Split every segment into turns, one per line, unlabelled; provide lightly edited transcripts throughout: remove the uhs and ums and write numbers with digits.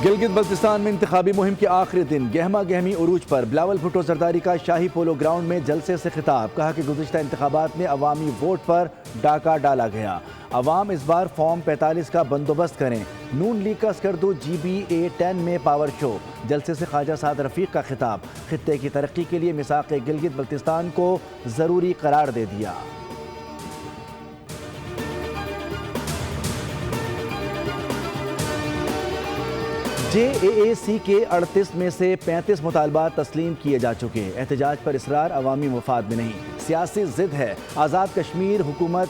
گلگت بلتستان میں انتخابی مہم کے آخری دن گہما گہمی عروج پر بلاول بھٹو زرداری کا شاہی پولو گراؤنڈ میں جلسے سے خطاب. کہا کہ گزشتہ انتخابات میں عوامی ووٹ پر ڈاکہ ڈالا گیا. عوام اس بار فارم 45 کا بندوبست کریں. نون لیگ کا اسکردو GBA 10 میں پاور شو. جلسے سے خواجہ سعد رفیق کا خطاب. خطے کی ترقی کے لیے میثاق گلگت بلتستان کو ضروری قرار دے دیا. JAAC کے 38 میں سے 35 مطالبات تسلیم کیے جا چکے. احتجاج پر اصرار عوامی مفاد میں نہیں، سیاسی ضد ہے. آزاد کشمیر حکومت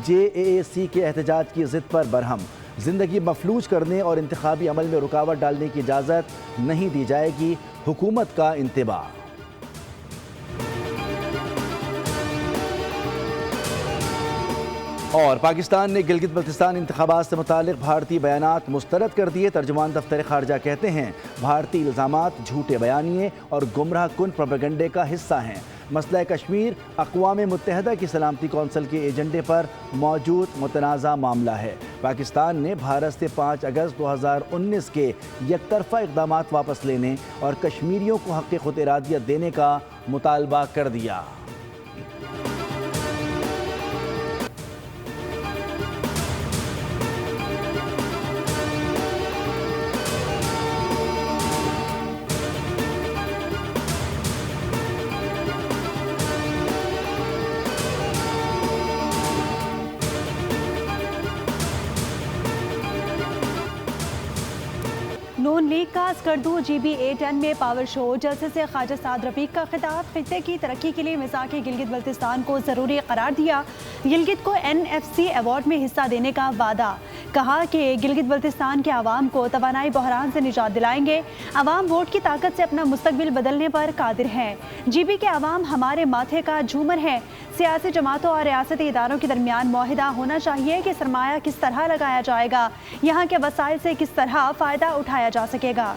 JAAC کے احتجاج کی ضد پر برہم. زندگی مفلوج کرنے اور انتخابی عمل میں رکاوٹ ڈالنے کی اجازت نہیں دی جائے گی، حکومت کا انتباہ. اور پاکستان نے گلگت بلتستان انتخابات سے متعلق بھارتی بیانات مسترد کر دیے. ترجمان دفتر خارجہ کہتے ہیں بھارتی الزامات جھوٹے بیانیے اور گمراہ کن پروپیگنڈے کا حصہ ہیں. مسئلہ کشمیر اقوام متحدہ کی سلامتی کونسل کے ایجنڈے پر موجود متنازع معاملہ ہے. پاکستان نے بھارت سے 5 اگست 2019 کے یک طرفہ اقدامات واپس لینے اور کشمیریوں کو حق خود ارادیت دینے کا مطالبہ کر دیا.
نون لیگ کا اسکردو GBA 10 میں پاور شو. جلسے سے خواجہ سعد رفیق کا خطاب. خطے کی ترقی کے لیے میثاق گلگت بلتستان کو ضروری قرار دیا. گلگت کو NFC ایوارڈ میں حصہ دینے کا وعدہ. کہا کہ گلگت بلتستان کے عوام کو توانائی بحران سے نجات دلائیں گے. عوام ووٹ کی طاقت سے اپنا مستقبل بدلنے پر قادر ہیں. GB کے عوام ہمارے ماتھے کا جھومر ہے. سیاسی جماعتوں اور ریاستی اداروں کے درمیان معاہدہ ہونا چاہیے کہ سرمایہ کس طرح لگایا جائے گا، یہاں کے وسائل سے کس طرح فائدہ اٹھایا جا سکے گا.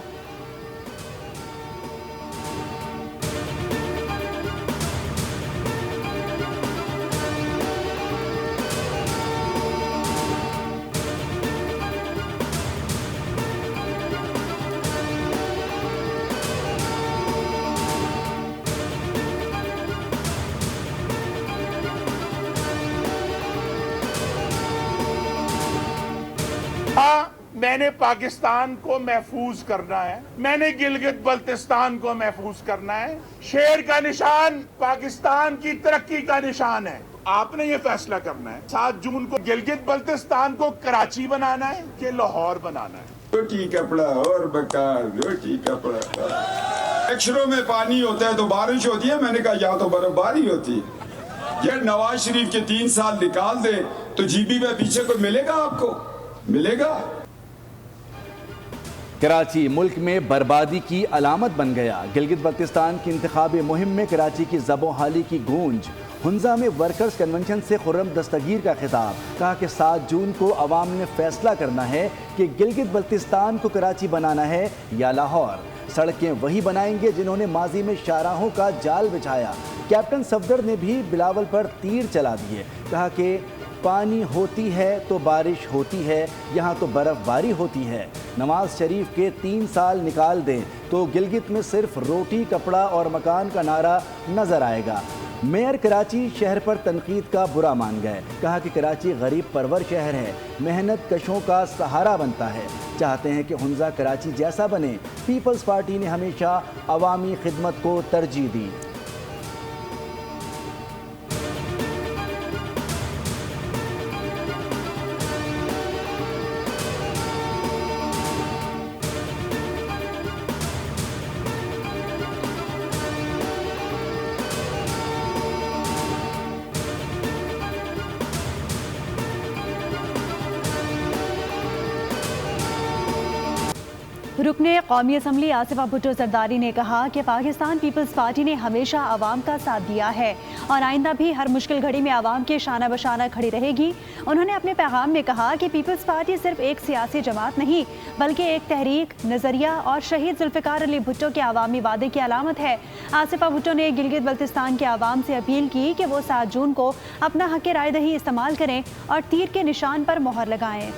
میں نے پاکستان کو محفوظ کرنا ہے، میں نے گلگت بلتستان کو محفوظ کرنا ہے. شیر کا نشان پاکستان کی ترقی کا نشان ہے. آپ نے یہ فیصلہ کرنا ہے 7 جون کو گلگت بلتستان کو کراچی بنانا ہے کہ لاہور بنانا ہے.
روٹی کپڑا اور بکار روٹی کپڑا. اکشروں میں پانی ہوتا ہے تو بارش ہوتی ہے. میں نے کہا یا تو برف باری ہوتی ہے. یہ نواز شریف کے 3 سال نکال دے تو GB میں پیچھے کوئی ملے گا؟ آپ کو ملے گا؟
کراچی ملک میں بربادی کی علامت بن گیا. گلگت بلتستان کی انتخابی مہم میں کراچی کی زب و حالی کی گونج. ہنزا میں ورکرز کنونشن سے خرم دستگیر کا خطاب. کہا کہ 7 جون کو عوام نے فیصلہ کرنا ہے کہ گلگت بلتستان کو کراچی بنانا ہے یا لاہور. سڑکیں وہی بنائیں گے جنہوں نے ماضی میں شاہراہوں کا جال بچھایا. کیپٹن صفدر نے بھی بلاول پر تیر چلا دیے. کہا کہ پانی ہوتی ہے تو بارش ہوتی ہے، یہاں تو برف باری ہوتی ہے. نواز شریف کے 3 سال نکال دیں تو گلگت میں صرف روٹی کپڑا اور مکان کا نعرہ نظر آئے گا. میئر کراچی شہر پر تنقید کا برا مان گئے. کہا کہ کراچی غریب پرور شہر ہے، محنت کشوں کا سہارا بنتا ہے. چاہتے ہیں کہ ہنزا کراچی جیسا بنے. پیپلز پارٹی نے ہمیشہ عوامی خدمت کو ترجیح دی.
رکن قومی اسمبلی آصفہ بھٹو زرداری نے کہا کہ پاکستان پیپلز پارٹی نے ہمیشہ عوام کا ساتھ دیا ہے اور آئندہ بھی ہر مشکل گھڑی میں عوام کے شانہ بشانہ کھڑی رہے گی. انہوں نے اپنے پیغام میں کہا کہ پیپلز پارٹی صرف ایک سیاسی جماعت نہیں بلکہ ایک تحریک، نظریہ اور شہید ذوالفقار علی بھٹو کے عوامی وعدے کی علامت ہے. آصفہ بھٹو نے گلگت بلتستان کے عوام سے اپیل کی کہ وہ 7 جون کو اپنا حق رائے دہی استعمال کریں اور تیر کے نشان پر مہر لگائیں.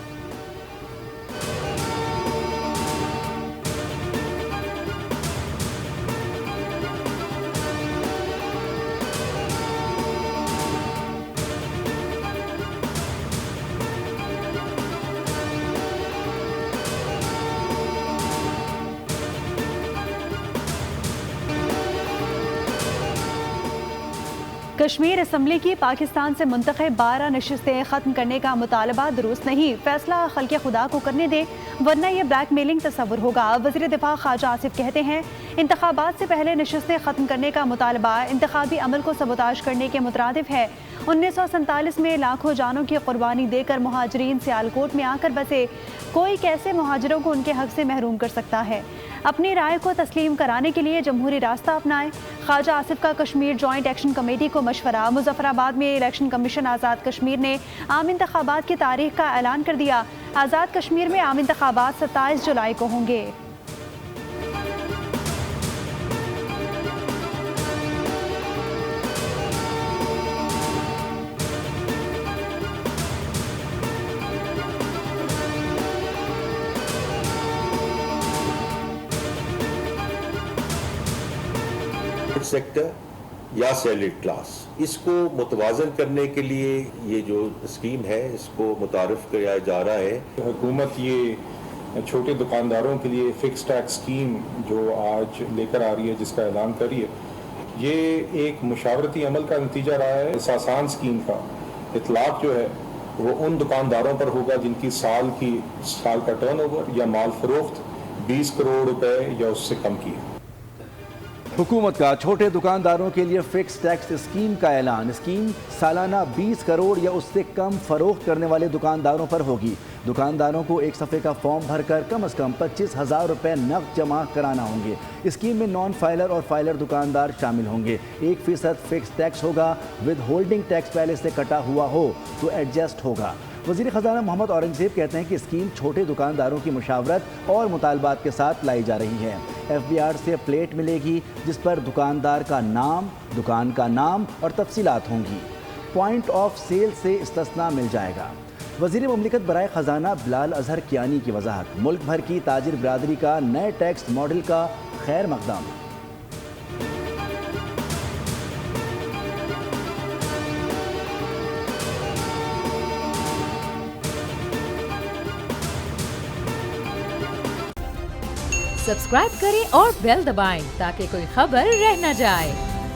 کشمیر اسمبلی کی پاکستان سے منتخب 12 نشستیں ختم کرنے کا مطالبہ درست نہیں، فیصلہ خلق خدا کو کرنے دیں ورنہ یہ بلیک میلنگ تصور ہوگا۔ وزیر دفاع خواجہ آصف کہتے ہیں انتخابات سے پہلے نشستیں ختم کرنے کا مطالبہ انتخابی عمل کو سبوتاژ کرنے کے مترادف ہے۔ 1947 میں لاکھوں جانوں کی قربانی دے کر مہاجرین سیالکوٹ میں آ کر بسے، کوئی کیسے مہاجروں کو ان کے حق سے محروم کر سکتا ہے؟ اپنی رائے کو تسلیم کرانے کے لیے جمہوری راستہ اپنائیں۔ خواجہ آصف کا کشمیر جوائنٹ ایکشن کمیٹی کو مشورہ۔ مظفر آباد میں الیکشن کمیشن آزاد کشمیر نے عام انتخابات کی تاریخ کا اعلان کر دیا۔ آزاد کشمیر میں عام انتخابات 27 جولائی کو ہوں گے۔
سیکٹر یا سیلڈ کلاس، اس کو متوازن کرنے کے لیے یہ جو اسکیم ہے اس کو متعارف کرایا جا رہا ہے۔
حکومت یہ چھوٹے دکانداروں کے لیے فکس ٹیکس اسکیم جو آج لے کر آ رہی ہے، جس کا اعلان کر رہی ہے، یہ ایک مشاورتی عمل کا نتیجہ رہا ہے۔ اس آسان اسکیم کا اطلاق جو ہے وہ ان دکانداروں پر ہوگا جن کی سال کا ٹرن اوور یا مال فروخت 20 کروڑ روپے یا اس سے کم کی ہے۔
حکومت کا چھوٹے دکانداروں کے لیے فکس ٹیکس اسکیم کا اعلان۔ اسکیم سالانہ 20 کروڑ یا اس سے کم فروخت کرنے والے دکانداروں پر ہوگی۔ دکانداروں کو ایک صفحے کا فارم بھر کر کم از کم 25,000 روپے نقد جمع کرانا ہوں گے۔ اسکیم میں نان فائلر اور فائلر دکاندار شامل ہوں گے۔ 1% فکس ٹیکس ہوگا، ود ہولڈنگ ٹیکس پہلے سے کٹا ہوا ہو تو ایڈجسٹ ہوگا۔ وزیر خزانہ محمد اورنگزیب کہتے ہیں کہ اسکیم چھوٹے دکانداروں کی مشاورت اور مطالبات کے ساتھ لائی جا رہی ہے۔ FBR سے پلیٹ ملے گی جس پر دکاندار کا نام، دکان کا نام اور تفصیلات ہوں گی۔ پوائنٹ آف سیل سے استثناء مل جائے گا۔ وزیر مملکت برائے خزانہ بلال اظہر کیانی کی وضاحت۔ ملک بھر کی تاجر برادری کا نئے ٹیکس ماڈل کا خیر مقدم۔
سبسکرائب کریں اور بیل دبائیں تاکہ کوئی خبر رہ نہ جائے۔